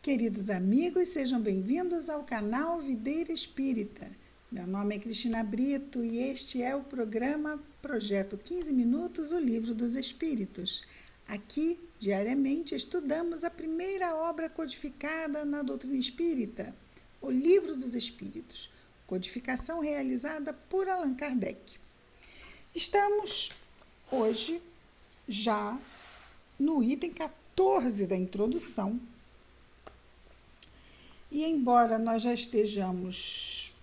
queridos amigos, sejam bem-vindos ao canal Videira Espírita. Meu nome é Cristina Brito e este é o programa Projeto 15 Minutos, o Livro dos Espíritos. Aqui, diariamente, estudamos a primeira obra codificada na doutrina espírita, o Livro dos Espíritos, codificação realizada por Allan Kardec. Estamos hoje já no item 14 da introdução. E embora nós já estejamos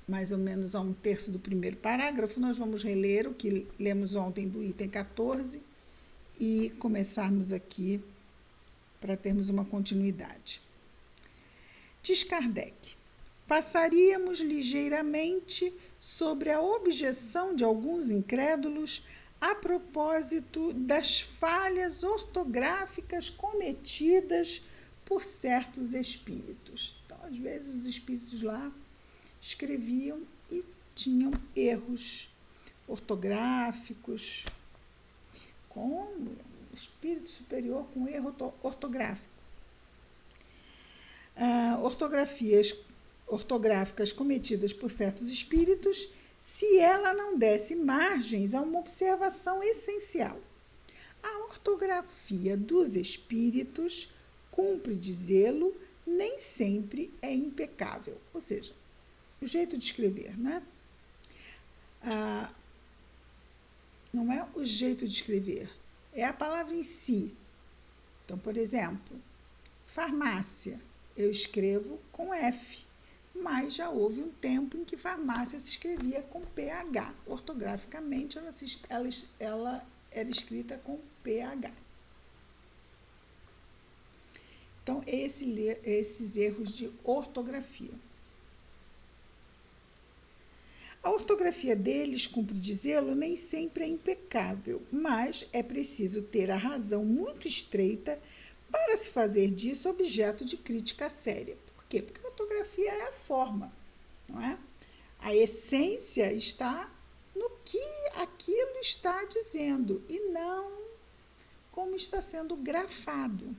mais ou menos a um terço do primeiro parágrafo, nós vamos reler o que lemos ontem do item 14 e começarmos aqui para termos uma continuidade. Diz Kardec: passaríamos ligeiramente sobre a objeção de alguns incrédulos a propósito das falhas ortográficas cometidas por certos espíritos. Então, às vezes, os espíritos lá escreviam e tinham erros ortográficos, com um espírito superior com erro ortográfico. Ortografias ortográficas cometidas por certos espíritos, se ela não desse margens a uma observação essencial. A ortografia dos espíritos, cumpre dizê-lo, nem sempre é impecável. Ou seja, o jeito de escrever, né? Não é o jeito de escrever, é a palavra em si. Então, por exemplo, farmácia, eu escrevo com F, mas já houve um tempo em que farmácia se escrevia com PH. Ortograficamente, ela era escrita com PH. Então, esses erros de ortografia. A ortografia deles, cumpre dizê-lo, nem sempre é impecável, mas é preciso ter a razão muito estreita para se fazer disso objeto de crítica séria. Por quê? Porque a ortografia é a forma, não é? A essência está no que aquilo está dizendo e não como está sendo grafado.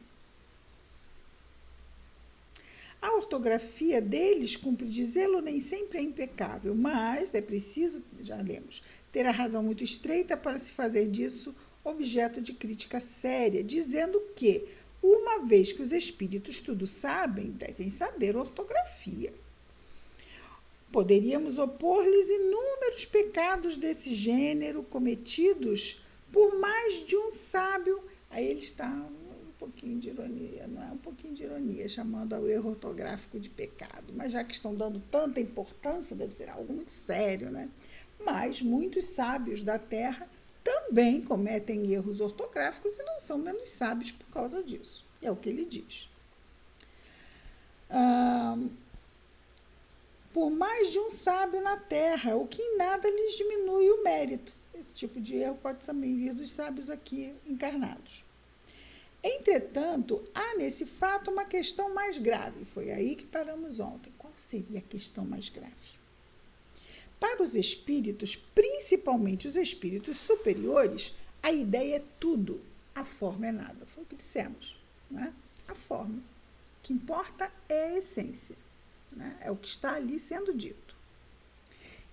A ortografia deles, cumpre dizê-lo, nem sempre é impecável, mas é preciso, já lemos, ter a razão muito estreita para se fazer disso objeto de crítica séria, dizendo que, uma vez que os espíritos tudo sabem, devem saber ortografia. Poderíamos opor-lhes inúmeros pecados desse gênero cometidos por mais de um sábio. Aí ele está um pouquinho de ironia, não é? Um pouquinho de ironia, chamando ao erro ortográfico de pecado. Mas já que estão dando tanta importância, deve ser algo muito sério, né? Mas muitos sábios da Terra também cometem erros ortográficos e não são menos sábios por causa disso. É o que ele diz. Por mais de um sábio na Terra, o que em nada lhes diminui o mérito. Esse tipo de erro pode também vir dos sábios aqui encarnados. Entretanto, há nesse fato uma questão mais grave. Foi aí que paramos ontem. Qual seria a questão mais grave? Para os espíritos, principalmente os espíritos superiores, a ideia é tudo, a forma é nada. Foi o que dissemos, né? A forma. O que importa é a essência, né? É o que está ali sendo dito.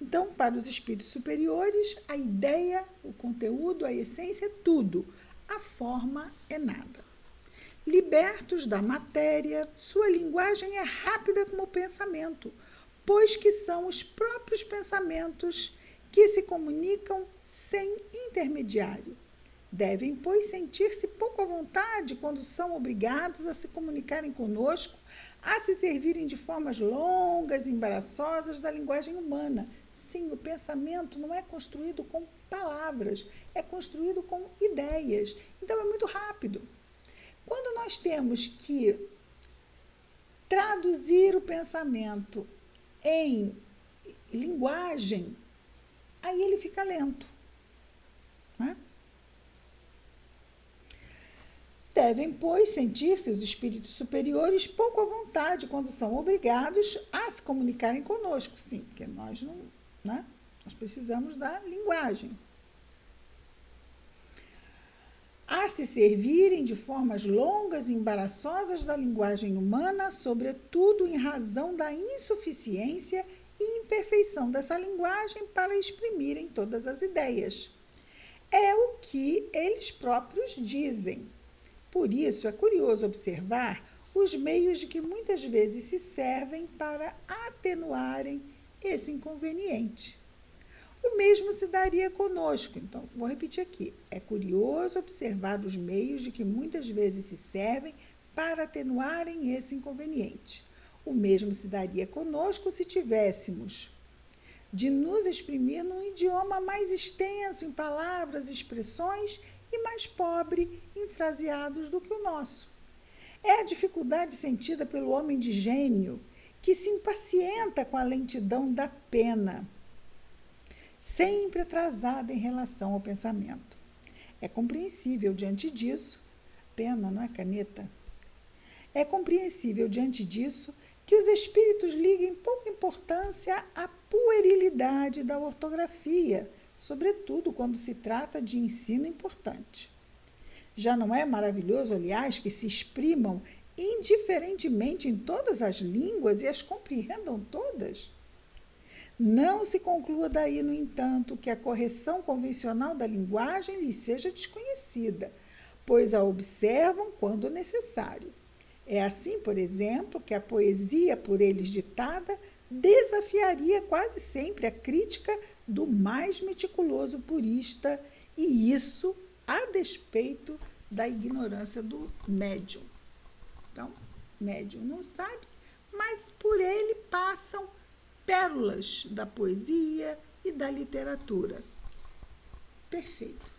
Então, para os espíritos superiores, a ideia, o conteúdo, a essência é tudo. A forma é nada. Libertos da matéria, sua linguagem é rápida como o pensamento, pois que são os próprios pensamentos que se comunicam sem intermediário. Devem, pois, sentir-se pouco à vontade quando são obrigados a se comunicarem conosco, a se servirem de formas longas e embaraçosas da linguagem humana. Sim, o pensamento não é construído com palavras, é construído com ideias. Então, é muito rápido. Quando nós temos que traduzir o pensamento em linguagem, aí ele fica lento, né? Devem, pois, sentir-se os espíritos superiores pouco à vontade quando são obrigados a se comunicarem conosco. Sim, porque nós não, né? Nós precisamos da linguagem. a se servirem de formas longas e embaraçosas da linguagem humana, sobretudo em razão da insuficiência e imperfeição dessa linguagem para exprimirem todas as ideias. É o que eles próprios dizem. Por isso, é curioso observar os meios de que muitas vezes se servem para atenuarem esse inconveniente. O mesmo se daria conosco. Então, vou repetir aqui. É curioso observar os meios de que muitas vezes se servem para atenuarem esse inconveniente. O mesmo se daria conosco se tivéssemos de nos exprimir num idioma mais extenso em palavras e expressões e mais pobre em fraseados do que o nosso. É a dificuldade sentida pelo homem de gênio que se impacienta com a lentidão da pena, sempre atrasada em relação ao pensamento. É compreensível diante disso, pena não é caneta, é compreensível diante disso que os espíritos liguem pouca importância à puerilidade da ortografia, sobretudo quando se trata de ensino importante. Já não é maravilhoso, aliás, que se exprimam indiferentemente em todas as línguas e as compreendam todas? Não se conclua daí, no entanto, que a correção convencional da linguagem lhes seja desconhecida, pois a observam quando necessário. É assim, por exemplo, que a poesia por eles ditada desafiaria quase sempre a crítica do mais meticuloso purista, e isso a despeito da ignorância do médium. Então, médium não sabe, mas por ele passam pérolas da poesia e da literatura. Perfeito.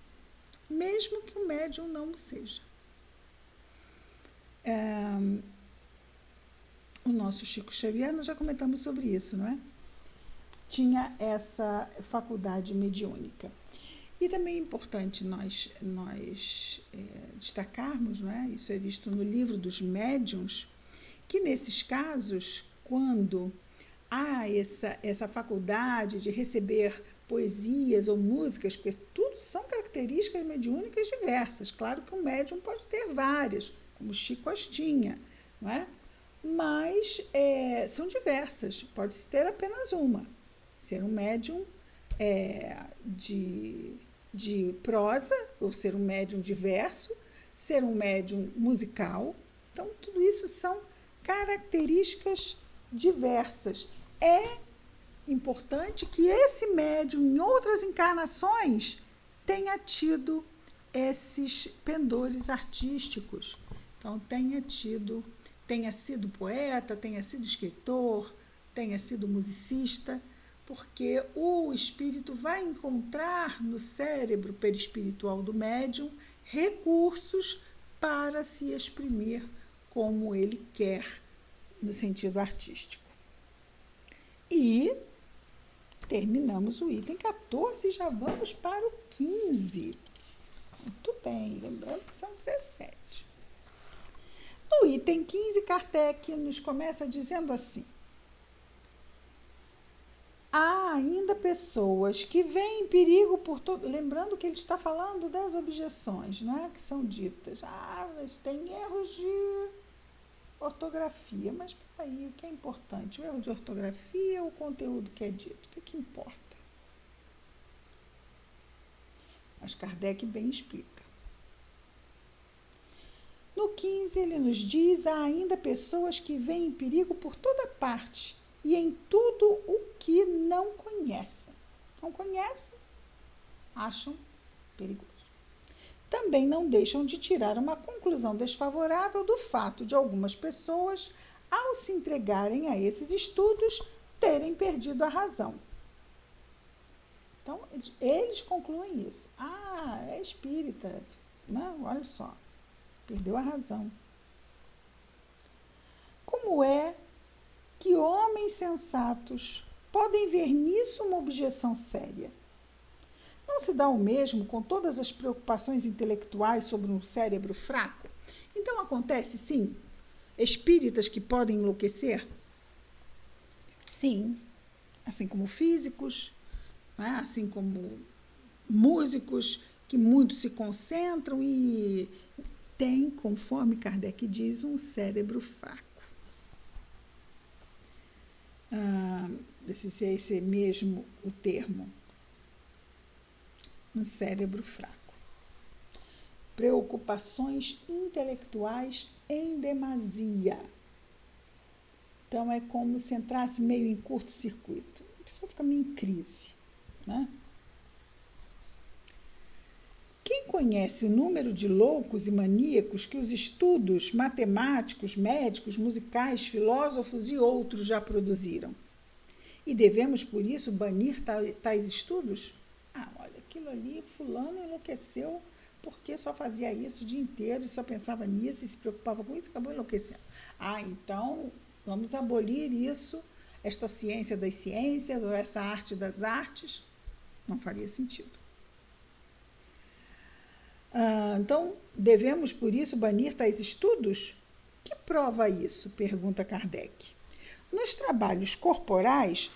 Mesmo que o médium não o seja. O nosso Chico Xavier, nós já comentamos sobre isso, não é? Tinha essa faculdade mediúnica. E também é importante nós destacarmos, não é? Isso é visto no livro dos médiuns, que nesses casos, quando há essa faculdade de receber poesias ou músicas, porque tudo são características mediúnicas diversas. Claro que um médium pode ter várias, como Chico as tinha, não é? Mas são diversas, pode-se ter apenas uma. Ser um médium de prosa, ou ser um médium de verso, ser um médium musical. Então, tudo isso são características diversas. É importante que esse médium, em outras encarnações, tenha tido esses pendores artísticos. Então, tenha sido poeta, tenha sido escritor, tenha sido musicista, porque o espírito vai encontrar no cérebro perispiritual do médium recursos para se exprimir como ele quer, no sentido artístico. E terminamos o item 14 e já vamos para o 15. Muito bem, lembrando que são 17. No item 15, Kardec nos começa dizendo assim: há ainda pessoas que veem perigo por todo... Lembrando que ele está falando das objeções, não é? Que são ditas. Mas tem erros de ortografia. Mas, peraí, o que é importante? O erro de ortografia ou o conteúdo que é dito? O que importa? Mas Kardec bem explica. No 15, ele nos diz: há ainda pessoas que veem perigo por toda parte e em tudo o que não conhecem. Não conhecem, acham perigoso. Também não deixam de tirar uma conclusão desfavorável do fato de algumas pessoas, ao se entregarem a esses estudos, terem perdido a razão. Então, eles concluem isso. É espírita. Não, olha só, perdeu a razão. Como é que homens sensatos podem ver nisso uma objeção séria? Não se dá o mesmo com todas as preocupações intelectuais sobre um cérebro fraco? Então, acontece, sim, espíritas que podem enlouquecer? Sim, assim como físicos, né? Assim como músicos que muitos se concentram e têm, conforme Kardec diz, um cérebro fraco. Se é esse mesmo o termo, um cérebro fraco. Preocupações intelectuais em demasia. Então, é como se entrasse meio em curto-circuito. A pessoa fica meio em crise, né? Quem conhece o número de loucos e maníacos que os estudos matemáticos, médicos, musicais, filósofos e outros já produziram? E devemos, por isso, banir tais estudos? Olha, aquilo ali, fulano enlouqueceu porque só fazia isso o dia inteiro e só pensava nisso e se preocupava com isso e acabou enlouquecendo. Então, vamos abolir isso, esta ciência das ciências, ou essa arte das artes. Não faria sentido. Então, devemos, por isso, banir tais estudos? Que prova isso? Pergunta Kardec. Nos trabalhos corporais,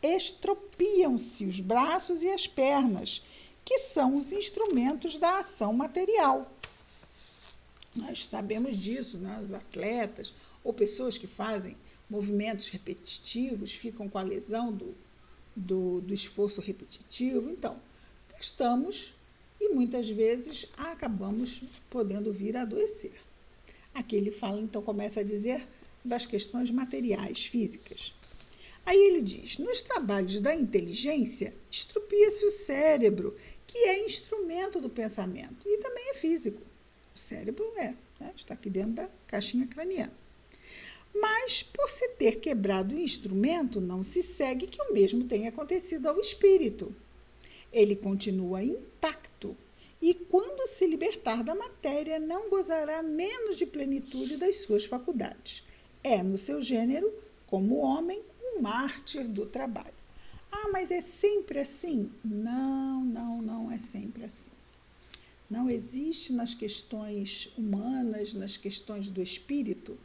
estropiam-se os braços e as pernas, que são os instrumentos da ação material. Nós sabemos disso, né? Os atletas ou pessoas que fazem movimentos repetitivos ficam com a lesão do esforço repetitivo. Então, gastamos e muitas vezes acabamos podendo vir a adoecer. Aqui ele fala, então, começa a dizer das questões materiais, físicas. Aí ele diz, nos trabalhos da inteligência, estropia-se o cérebro, que é instrumento do pensamento, e também é físico. O cérebro está aqui dentro da caixinha craniana. Mas, por se ter quebrado o instrumento, não se segue que o mesmo tenha acontecido ao espírito. Ele continua intacto, e quando se libertar da matéria, não gozará menos de plenitude das suas faculdades. É, no seu gênero, como homem, um mártir do trabalho. Mas é sempre assim? Não é sempre assim. Não existe nas questões humanas, nas questões do espírito,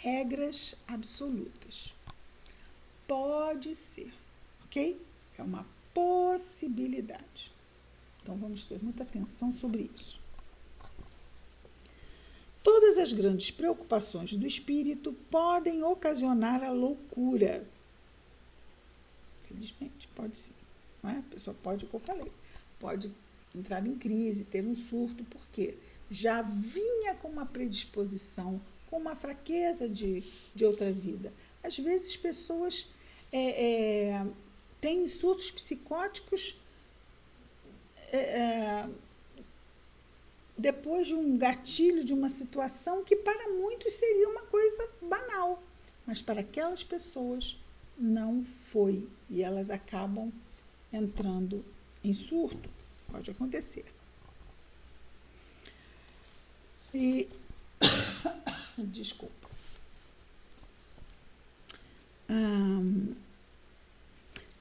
regras absolutas. Pode ser, ok? É uma possibilidade. Então, vamos ter muita atenção sobre isso. Todas as grandes preocupações do espírito podem ocasionar a loucura. Felizmente, pode sim. Não é? A pessoa pode, o que eu falei, pode entrar em crise, ter um surto, porque já vinha com uma predisposição, com uma fraqueza de outra vida. Às vezes, pessoas têm surtos psicóticos depois de um gatilho, de uma situação que para muitos seria uma coisa banal, mas para aquelas pessoas não foi, e elas acabam entrando em surto. Pode acontecer. E desculpa.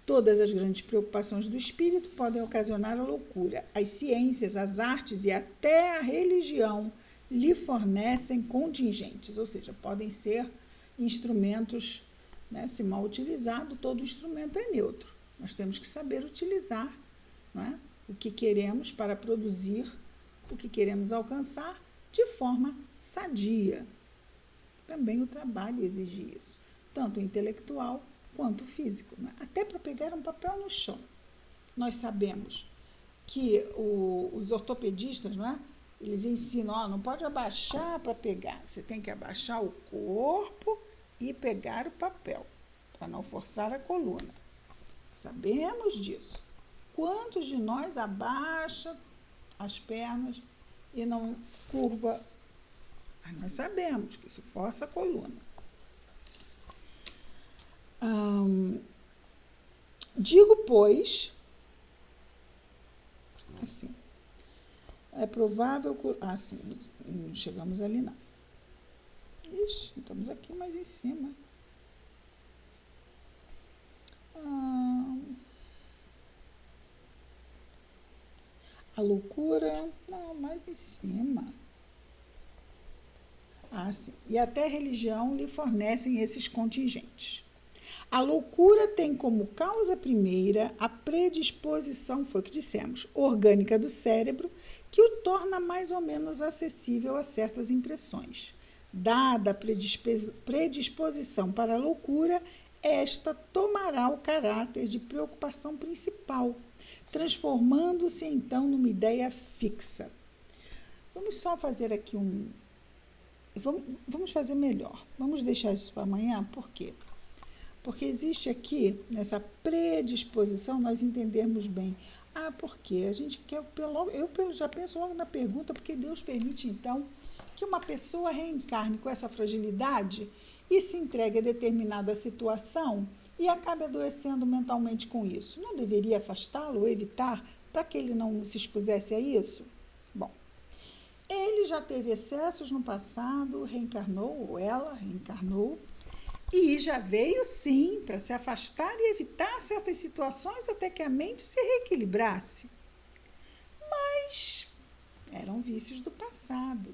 Todas as grandes preocupações do espírito podem ocasionar a loucura. As ciências, as artes e até a religião lhe fornecem contingentes, ou seja, podem ser instrumentos, né? Se mal utilizado, todo instrumento é neutro. Nós temos que saber utilizar, né? O que queremos para produzir, o que queremos alcançar de forma sadia. Também o trabalho exige isso, tanto intelectual quanto físico, né? Até para pegar um papel no chão. Nós sabemos que os ortopedistas, né, eles ensinam, não pode abaixar para pegar, você tem que abaixar o corpo e pegar o papel, para não forçar a coluna. Sabemos disso. Quantos de nós abaixa as pernas e não curva? Mas nós sabemos que isso força a coluna. Digo, pois, assim, é provável que... sim, não chegamos ali, não. Ixi, estamos aqui mais em cima. A loucura, não, mais em cima. Sim, e até a religião lhe fornecem esses contingentes. A loucura tem como causa primeira a predisposição, foi o que dissemos, orgânica do cérebro, que o torna mais ou menos acessível a certas impressões. Dada a predisposição para a loucura, esta tomará o caráter de preocupação principal, transformando-se então numa ideia fixa. Vamos só fazer aqui Vamos fazer melhor. Vamos deixar isso para amanhã, por quê? Porque existe aqui, nessa predisposição, nós entendermos bem. Por quê? A gente quer, eu já penso logo na pergunta, porque Deus permite, então, que uma pessoa reencarne com essa fragilidade e se entregue a determinada situação e acabe adoecendo mentalmente com isso. Não deveria afastá-lo ou evitar para que ele não se expusesse a isso? Bom, ele já teve excessos no passado, reencarnou, ou ela reencarnou, e já veio, sim, para se afastar e evitar certas situações até que a mente se reequilibrasse. Mas eram vícios do passado.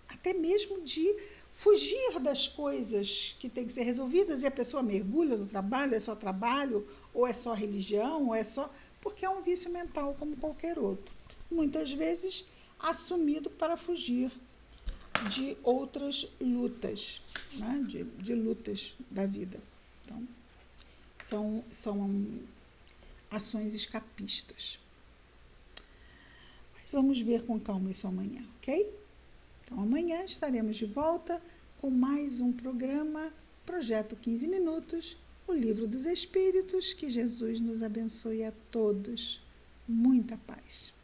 Até mesmo de fugir das coisas que têm que ser resolvidas e a pessoa mergulha no trabalho, é só trabalho, ou é só religião, ou é só... Porque é um vício mental como qualquer outro. Muitas vezes assumido para fugir de outras lutas, né? de lutas da vida. Então, são ações escapistas. Mas vamos ver com calma isso amanhã, ok? Então, amanhã estaremos de volta com mais um programa, Projeto 15 Minutos, o Livro dos Espíritos. Que Jesus nos abençoe a todos. Muita paz.